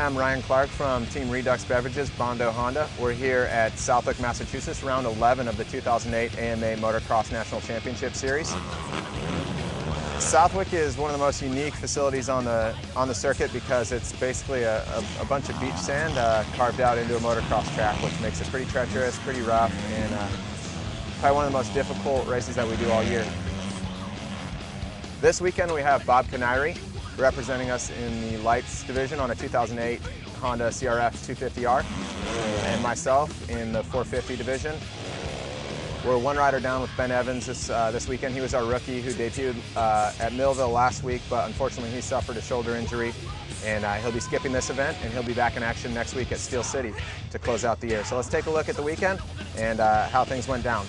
Hi, I'm Ryan Clark from Team Redux Beverages, Bondo Honda. We're here at Southwick, Massachusetts, round 11 of the 2008 AMA Motocross National Championship Series. Southwick is one of the most unique facilities on the circuit because it's basically a bunch of beach sand carved out into a motocross track, which makes it pretty treacherous, pretty rough, and probably one of the most difficult races that we do all year. This weekend we have Bob Canary representing us in the lights division on a 2008 Honda CRF 250R, and myself in the 450 division. We're one rider down with Ben Evans this weekend. He was our rookie who debuted at Millville last week, but unfortunately he suffered a shoulder injury, and he'll be skipping this event, and he'll be back in action next week at Steel City to close out the year. So let's take a look at the weekend and how things went down.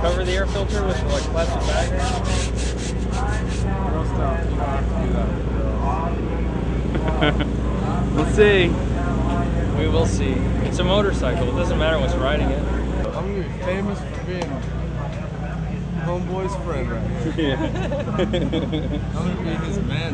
Cover the air filter with like plastic bag? No stuff. You don't have to do that. We'll see. We will see. It's a motorcycle. It doesn't matter what's riding it. I'm gonna be famous for being homeboy's friend right here. Yeah. I'm gonna be his man.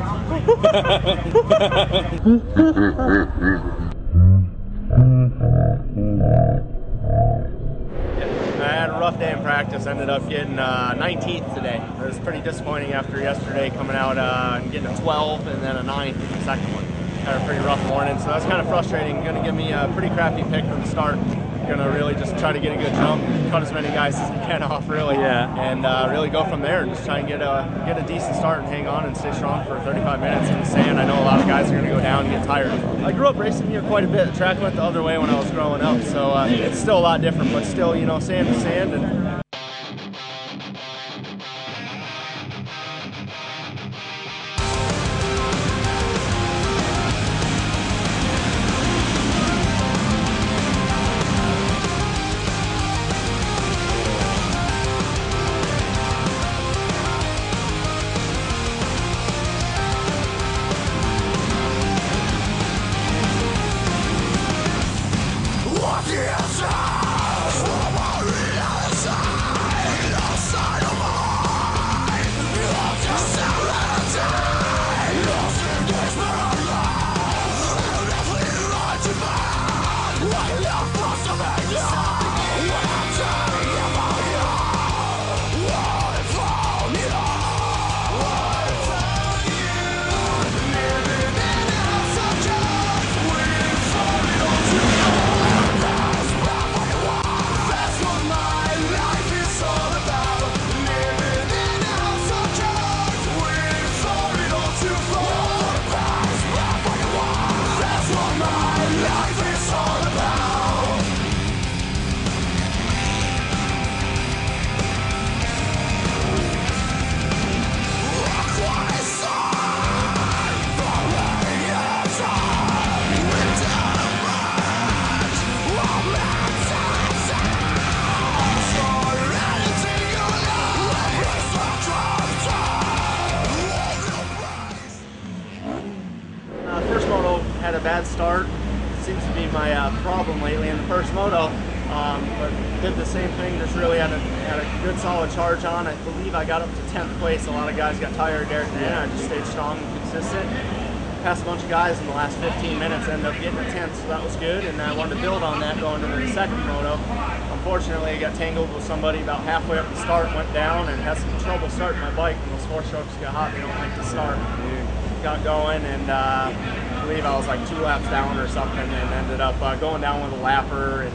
I had a rough day in practice, ended up getting 19th today. It was pretty disappointing after yesterday coming out and getting a 12 and then a 9 in the second one. Had a pretty rough morning, so that's kind of frustrating. Going to give me a pretty crappy pick from the start. Going to really just try to get a good jump, cut as many guys as I can off really, and really go from there and just try and get a decent start and hang on and stay strong for 35 minutes in the sand. I know a lot of guys are going to go down and get tired. I grew up racing here quite a bit. The track went the other way when I was growing up, so it's still a lot different, but still, you know, sand to sand. And had a bad start. Seems to be my problem lately in the first moto, but did the same thing, just really had a good solid charge on. I believe I got up to 10th place. A lot of guys got tired there at the end. I just stayed strong and consistent. Passed a bunch of guys in the last 15 minutes, ended up getting a 10th, so that was good, and I wanted to build on that going into the second moto. Unfortunately, I got tangled with somebody about halfway up the start, went down, and had some trouble starting my bike. When those four strokes get hot, they don't like to start. Got going, and I believe I was like 2 laps down or something, and ended up going down with a lapper. And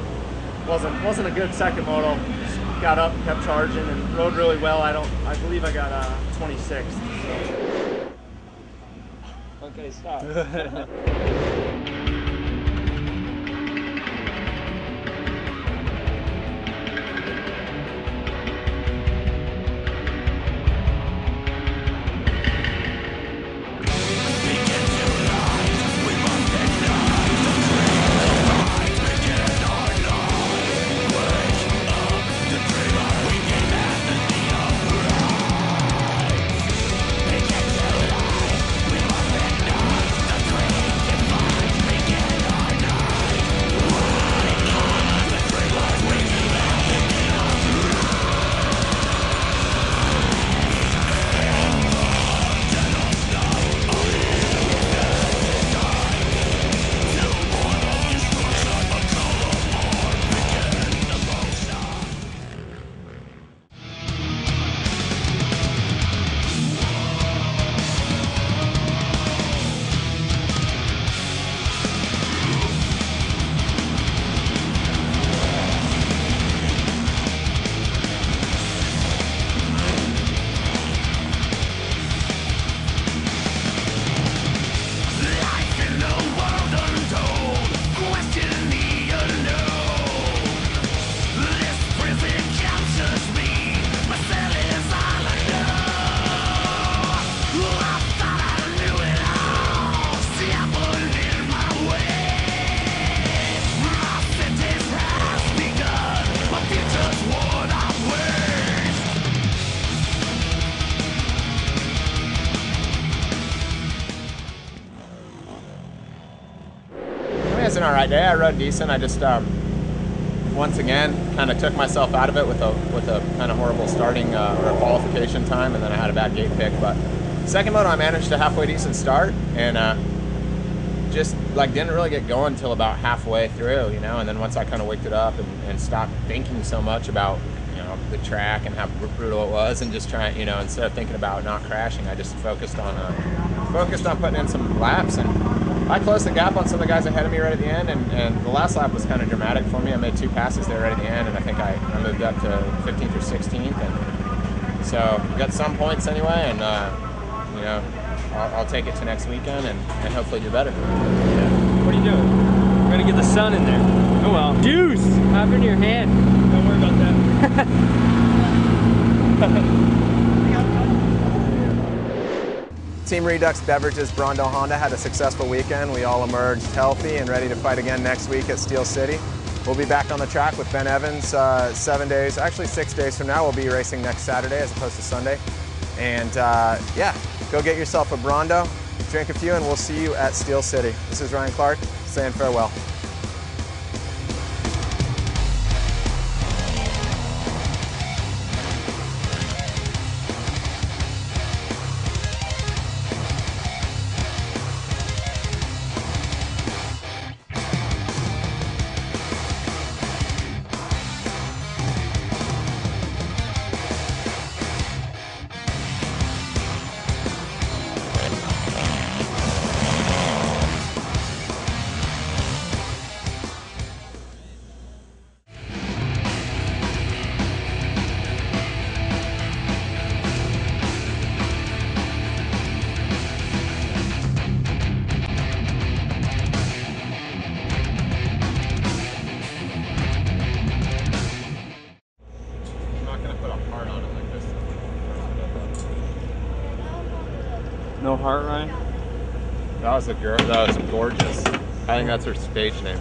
wasn't a good second moto. Just got up and kept charging and rode really well. I believe I got 26th. So. Okay, stop. all right day. I rode decent. I just once again kind of took myself out of it with a kind of horrible starting or qualification time, and then I had a bad gate pick. But second moto, I managed a halfway decent start, and just like didn't really get going until about halfway through, you know. And then once I kind of waked it up and stopped thinking so much about, you know, the track and how brutal it was, and just trying, you know, instead of thinking about not crashing, I just focused on putting in some laps. And I closed the gap on some of the guys ahead of me right at the end, and the last lap was kind of dramatic for me. I made 2 passes there right at the end, and I think I moved up to 15th or 16th, and so got some points anyway, and you know, I'll take it to next weekend and hopefully do better. Yeah. What are you doing? We're gonna get the sun in there. Oh well. Juice! Hop into your hand. Don't worry about that. Team Redux Beverages Brondell Honda had a successful weekend. We all emerged healthy and ready to fight again next week at Steel City. We'll be back on the track with Ben Evans 7 days, actually 6 days from now. We'll be racing next Saturday as opposed to Sunday. And yeah, go get yourself a Brondo, drink a few, and we'll see you at Steel City. This is Ryan Clark saying farewell. No heart, Ryan? That was a girl. That was gorgeous. I think that's her stage name.